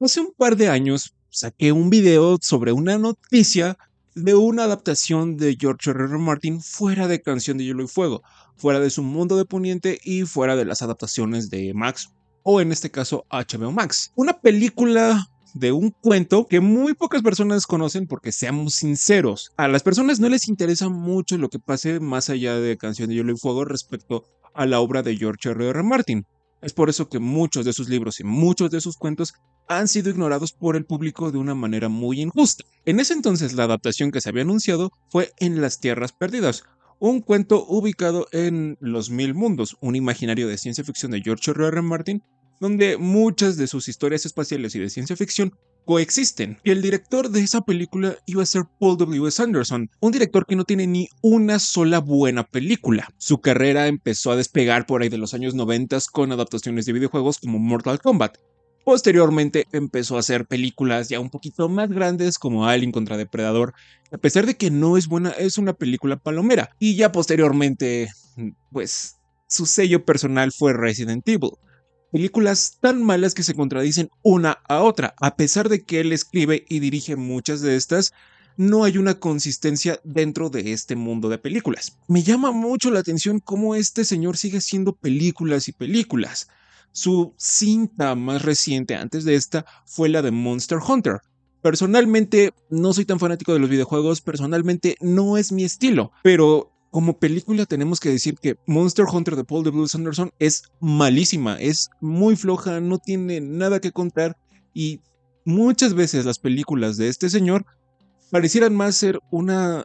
Hace un par de años saqué un video sobre una noticia de una adaptación de George R. R. Martin fuera de Canción de Hielo y Fuego, fuera de su mundo de Poniente y fuera de las adaptaciones de Max, o en este caso HBO Max. Una película de un cuento que muy pocas personas conocen porque seamos sinceros, a las personas no les interesa mucho lo que pase más allá de Canción de Hielo y Fuego respecto a la obra de George R. R. Martin. Es por eso que muchos de sus libros y muchos de sus cuentos han sido ignorados por el público de una manera muy injusta. En ese entonces la adaptación que se había anunciado fue En las Tierras Perdidas, un cuento ubicado en Los Mil Mundos, un imaginario de ciencia ficción de George R. R. Martin, donde muchas de sus historias espaciales y de ciencia ficción coexisten. Y el director de esa película iba a ser Paul W.S. Anderson, un director que no tiene ni una sola buena película. Su carrera empezó a despegar por ahí de los años 90 con adaptaciones de videojuegos como Mortal Kombat. Posteriormente empezó a hacer películas ya un poquito más grandes como Alien contra Depredador. A pesar de que no es buena, es una película palomera. Y ya posteriormente, pues, su sello personal fue Resident Evil. Películas tan malas que se contradicen una a otra. A pesar de que él escribe y dirige muchas de estas, no hay una consistencia dentro de este mundo de películas. Me llama mucho la atención cómo este señor sigue haciendo películas y películas. Su cinta más reciente antes de esta fue la de Monster Hunter. Personalmente no soy tan fanático de los videojuegos, personalmente no es mi estilo, pero como película tenemos que decir que Monster Hunter de Paul W. Anderson es malísima, es muy floja, no tiene nada que contar y muchas veces las películas de este señor parecieran más ser una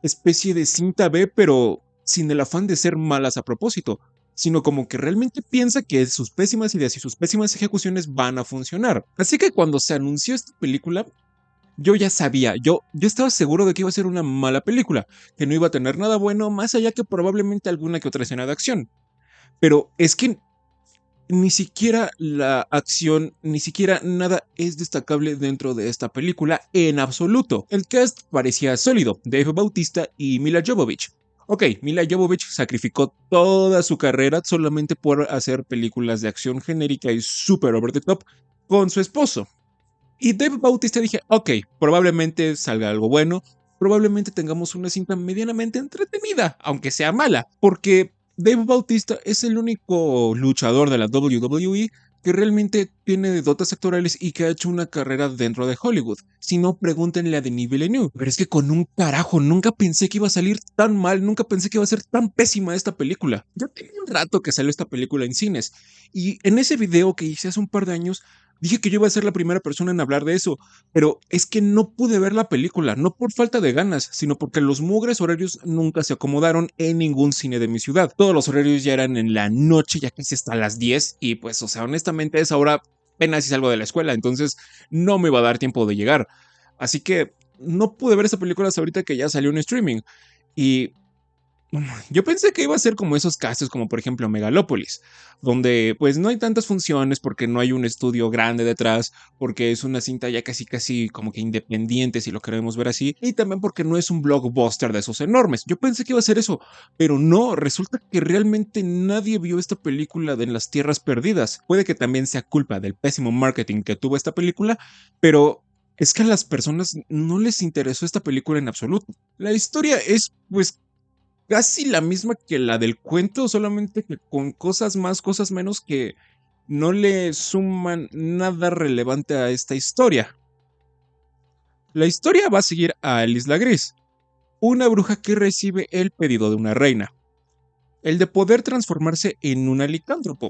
especie de cinta B, pero sin el afán de ser malas a propósito, sino como que realmente piensa que sus pésimas ideas y sus pésimas ejecuciones van a funcionar. Así que cuando se anunció esta película, yo ya sabía, yo estaba seguro de que iba a ser una mala película, que no iba a tener nada bueno más allá que probablemente alguna que otra escena de acción. Pero es que ni siquiera la acción, ni siquiera nada es destacable dentro de esta película en absoluto. El cast parecía sólido, Dave Bautista y Mila Jovovich. Ok, Mila Jovovich sacrificó toda su carrera solamente por hacer películas de acción genérica y super over the top con su esposo. Y Dave Bautista dije, ok, probablemente salga algo bueno, probablemente tengamos una cinta medianamente entretenida, aunque sea mala, porque Dave Bautista es el único luchador de la WWE que realmente tiene dotes actorales y que ha hecho una carrera dentro de Hollywood. Si no, pregúntenle a Denis Villeneuve. Pero es que con un carajo, nunca pensé que iba a salir tan mal, nunca pensé que iba a ser tan pésima esta película. Ya tenía un rato que salió esta película en cines, y en ese video que hice hace un par de años, dije que yo iba a ser la primera persona en hablar de eso, pero es que no pude ver la película, no por falta de ganas, sino porque los mugres horarios nunca se acomodaron en ningún cine de mi ciudad. Todos los horarios ya eran en la noche, ya casi hasta las 10, y pues, o sea, honestamente a esa hora apenas si salgo de la escuela, entonces no me iba a dar tiempo de llegar. Así que no pude ver esa película hasta ahorita que ya salió en streaming. Y yo pensé que iba a ser como esos casos, como por ejemplo Megalópolis, donde pues no hay tantas funciones porque no hay un estudio grande detrás, porque es una cinta ya casi casi como que independiente si lo queremos ver así, y también porque no es un blockbuster de esos enormes. Yo pensé que iba a ser eso, pero no, resulta que realmente nadie vio esta película de En las Tierras Perdidas. Puede que también sea culpa del pésimo marketing que tuvo esta película, pero es que a las personas no les interesó esta película en absoluto. La historia es pues casi la misma que la del cuento, solamente que con cosas más, cosas menos que no le suman nada relevante a esta historia. La historia va a seguir a Alice la Gris, una bruja que recibe el pedido de una reina, el de poder transformarse en un licántropo,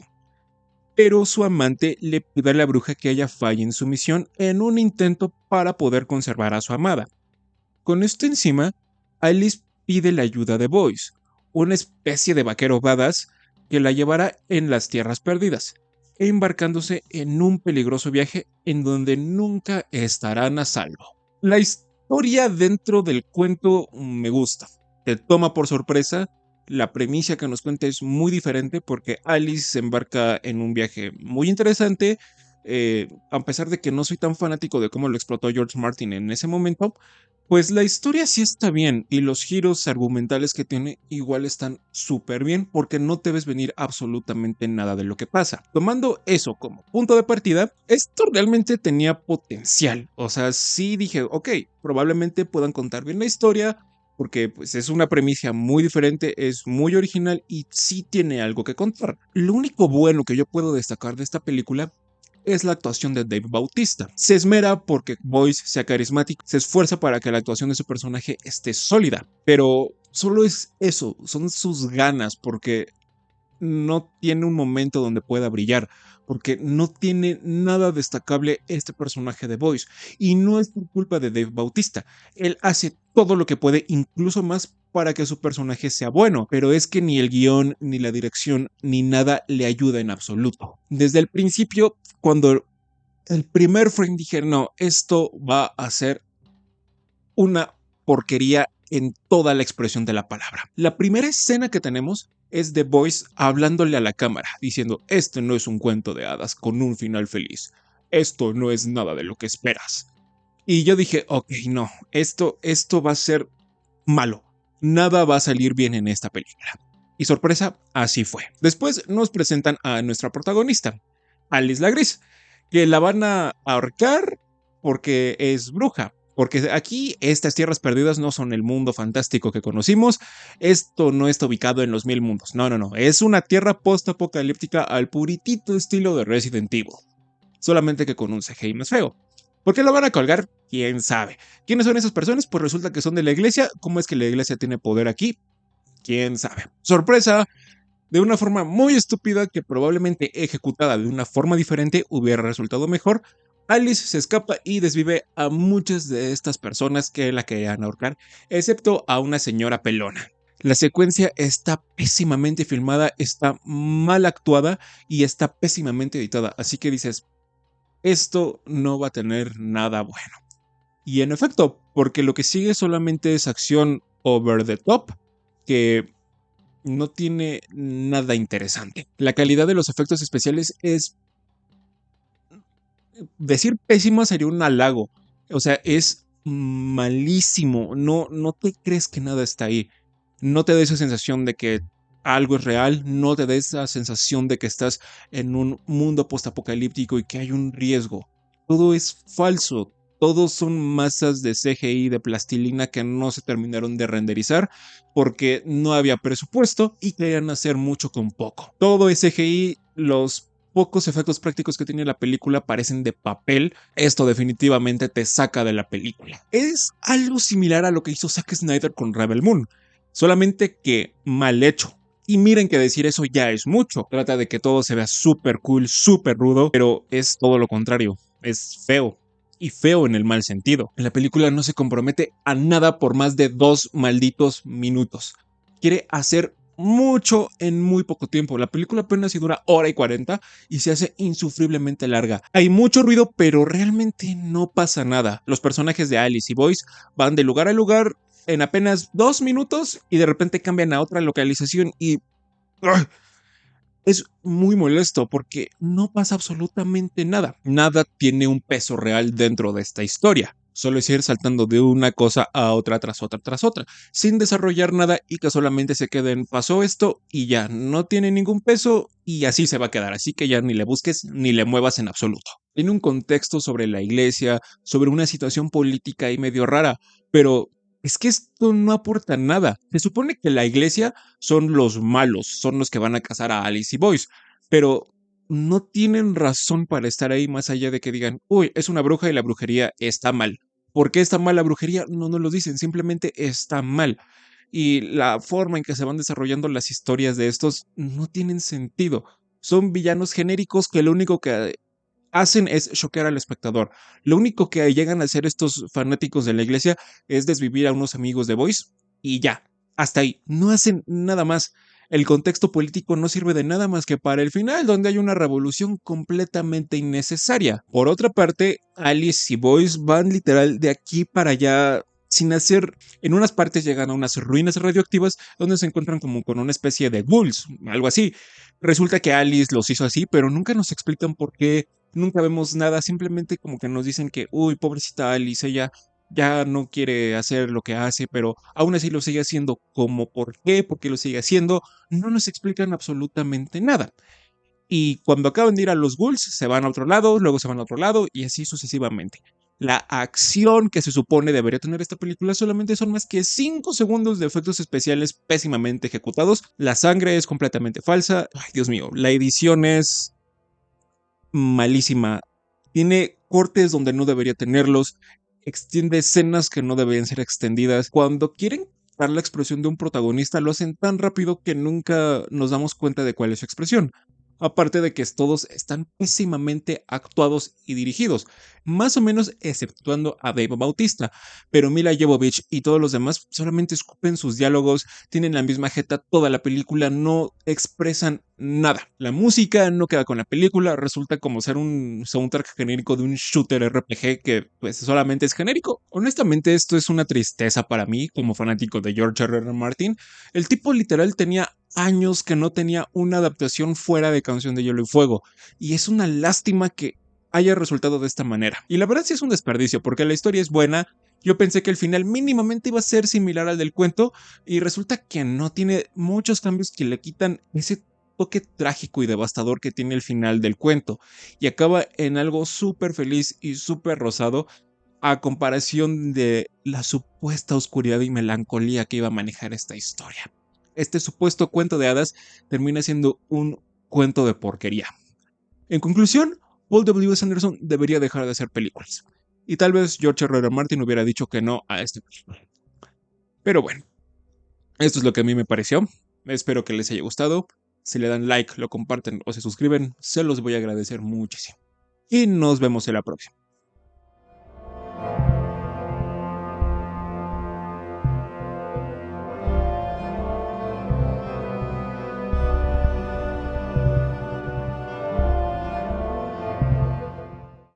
pero su amante le pide a la bruja que ella falle en su misión en un intento para poder conservar a su amada. Con esto encima, Alice pide la ayuda de Boyce, una especie de vaquero badass que la llevará en las tierras perdidas, embarcándose en un peligroso viaje en donde nunca estarán a salvo. La historia dentro del cuento me gusta, te toma por sorpresa. La premisa que nos cuenta es muy diferente porque Alice se embarca en un viaje muy interesante a pesar de que no soy tan fanático de cómo lo explotó George Martin en ese momento, pues la historia sí está bien y los giros argumentales que tiene igual están súper bien porque no te ves venir absolutamente nada de lo que pasa. Tomando eso como punto de partida, esto realmente tenía potencial. O sea, sí dije, ok, probablemente puedan contar bien la historia porque pues es una premisa muy diferente, es muy original y sí tiene algo que contar. Lo único bueno que yo puedo destacar de esta película es la actuación de Dave Bautista. Se esmera porque Boyce sea carismático, se esfuerza para que la actuación de su personaje esté sólida, pero solo es eso, son sus ganas, porque no tiene un momento donde pueda brillar, porque no tiene nada destacable este personaje de Boyce, y no es por culpa de Dave Bautista. Él hace todo lo que puede, incluso más para que su personaje sea bueno, pero es que ni el guión, ni la dirección, ni nada le ayuda en absoluto. Desde el principio, cuando el primer frame dije, no, esto va a ser una porquería en toda la expresión de la palabra. La primera escena que tenemos es de Boyce hablándole a la cámara, diciendo, este no es un cuento de hadas con un final feliz. Esto no es nada de lo que esperas. Y yo dije, ok, no, esto va a ser malo. Nada va a salir bien en esta película. Y sorpresa, así fue. Después nos presentan a nuestra protagonista, Alice la Gris, que la van a ahorcar porque es bruja. Porque aquí estas tierras perdidas no son el mundo fantástico que conocimos. Esto no está ubicado en los mil mundos. No, no, no. Es una tierra post-apocalíptica al puritito estilo de Resident Evil. Solamente que con un CGI más feo. ¿Por qué lo van a colgar? ¿Quién sabe? ¿Quiénes son esas personas? Pues resulta que son de la iglesia. ¿Cómo es que la iglesia tiene poder aquí? ¿Quién sabe? Sorpresa, de una forma muy estúpida que probablemente ejecutada de una forma diferente hubiera resultado mejor. Alice se escapa y desvive a muchas de estas personas que la querían ahorcar, excepto a una señora pelona. La secuencia está pésimamente filmada, está mal actuada y está pésimamente editada, así que dices, esto no va a tener nada bueno. Y en efecto, porque lo que sigue solamente es acción over the top, que no tiene nada interesante. La calidad de los efectos especiales es, decir pésima sería un halago. O sea, es malísimo. No, no te crees que nada está ahí. No te da esa sensación de que algo es real. No te da esa sensación de que estás en un mundo postapocalíptico y que hay un riesgo. Todo es falso. Todos son masas de CGI de plastilina que no se terminaron de renderizar porque no había presupuesto y querían hacer mucho con poco. Todo es CGI, los pocos efectos prácticos que tiene la película parecen de papel. Esto definitivamente te saca de la película. Es algo similar a lo que hizo Zack Snyder con Rebel Moon, solamente que mal hecho. Y miren que decir eso ya es mucho. Trata de que todo se vea súper cool, súper rudo, pero es todo lo contrario. Es feo. Y feo en el mal sentido. En la película no se compromete a nada por más de 2 malditos minutos. Quiere hacer mucho en muy poco tiempo. La película apenas si dura hora y 40 y se hace insufriblemente larga. Hay mucho ruido, pero realmente no pasa nada. Los personajes de Alice y Boyce van de lugar a lugar en apenas 2 minutos y de repente cambian a otra localización y ¡ugh! Es muy molesto porque no pasa absolutamente nada. Nada tiene un peso real dentro de esta historia. Solo es ir saltando de una cosa a otra tras otra tras otra, sin desarrollar nada y que solamente se queden pasó esto y ya no tiene ningún peso y así se va a quedar. Así que ya ni le busques ni le muevas en absoluto. Tiene un contexto sobre la iglesia, sobre una situación política y medio rara, pero es que esto no aporta nada. Se supone que la iglesia son los malos, son los que van a cazar a Alice y Boyce, pero no tienen razón para estar ahí más allá de que digan, uy, es una bruja y la brujería está mal. ¿Por qué está mal la brujería? No nos lo dicen, simplemente está mal. Y la forma en que se van desarrollando las historias de estos no tienen sentido. Son villanos genéricos que lo único que hacen es choquear al espectador. Lo único que llegan a hacer estos fanáticos de la iglesia es desvivir a unos amigos de Boyce y ya, hasta ahí. No hacen nada más. El contexto político no sirve de nada más que para el final, donde hay una revolución completamente innecesaria. Por otra parte, Alice y Boyce van literal de aquí para allá sin hacer. En unas partes llegan a unas ruinas radioactivas donde se encuentran como con una especie de ghouls, algo así. Resulta que Alice los hizo así, pero nunca nos explican por qué nunca vemos nada, simplemente como que nos dicen que, uy, pobrecita Alice, ella ya no quiere hacer lo que hace, pero aún así lo sigue haciendo. ¿Cómo? ¿Por qué? ¿Por qué lo sigue haciendo? No nos explican absolutamente nada. Y cuando acaban de ir a los ghouls, se van a otro lado, luego se van a otro lado y así sucesivamente. La acción que se supone debería tener esta película solamente son más que 5 segundos de efectos especiales pésimamente ejecutados. La sangre es completamente falsa. Ay, Dios mío, la edición es malísima. Tiene cortes donde no debería tenerlos. Extiende escenas que no deberían ser extendidas. Cuando quieren dar la expresión de un protagonista, lo hacen tan rápido que nunca nos damos cuenta de cuál es su expresión. Aparte de que todos están pésimamente actuados y dirigidos, más o menos exceptuando a Dave Bautista, pero Mila Jovovich y todos los demás solamente escupen sus diálogos, tienen la misma jeta toda la película, no expresan nada. La música no queda con la película, resulta como ser un soundtrack genérico de un shooter RPG que pues solamente es genérico. Honestamente esto es una tristeza para mí como fanático de George R.R. Martin. El tipo literal tenía años que no tenía una adaptación fuera de Canción de Hielo y Fuego, y es una lástima que haya resultado de esta manera. Y la verdad sí es un desperdicio, porque la historia es buena. Yo pensé que el final mínimamente iba a ser similar al del cuento, y resulta que no, tiene muchos cambios que le quitan ese toque trágico y devastador que tiene el final del cuento, y acaba en algo súper feliz y súper rosado, a comparación de la supuesta oscuridad y melancolía que iba a manejar esta historia. Este supuesto cuento de hadas termina siendo un cuento de porquería. En conclusión, Paul W. S. Anderson debería dejar de hacer películas. Y tal vez George R. R. Martin hubiera dicho que no a este película. Pero bueno, esto es lo que a mí me pareció. Espero que les haya gustado. Si le dan like, lo comparten o se suscriben, se los voy a agradecer muchísimo. Y nos vemos en la próxima.